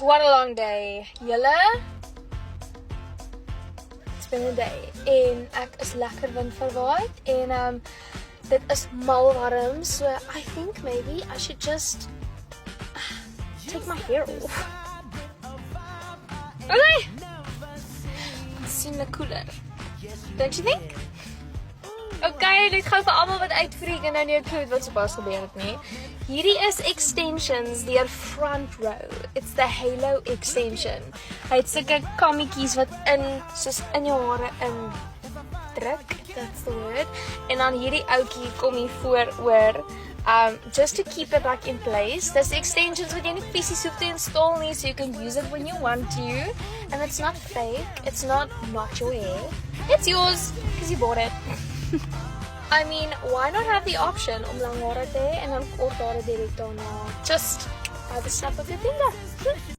what a long day. Julle? It's been a day. En ek is lekker windverwaard en dit is mal warm, so I think maybe I should just take my hair off. Okay. Dit sien cooler. Don't you think? Okay, net gou vir almal wat uitfreak en nou nie 'n klou wat sopas gebeur het nie. Hierdie is extensions deur Front Row. It's the Halo extension. Hy het sulke kammetjies wat soos in jou hare in druk. That's the word. En dan hierdie ouetjie kom hier vooroor. Just to keep it back in place. There's extensions wat jy nie fisies hoef te install nie, so you can use it when you want to. And it's not fake. It's not your hair. It's yours, because you bought it. I mean, why not have the option om lang hare te hê en dan kort hare direk daarna? Just by the snap of your finger.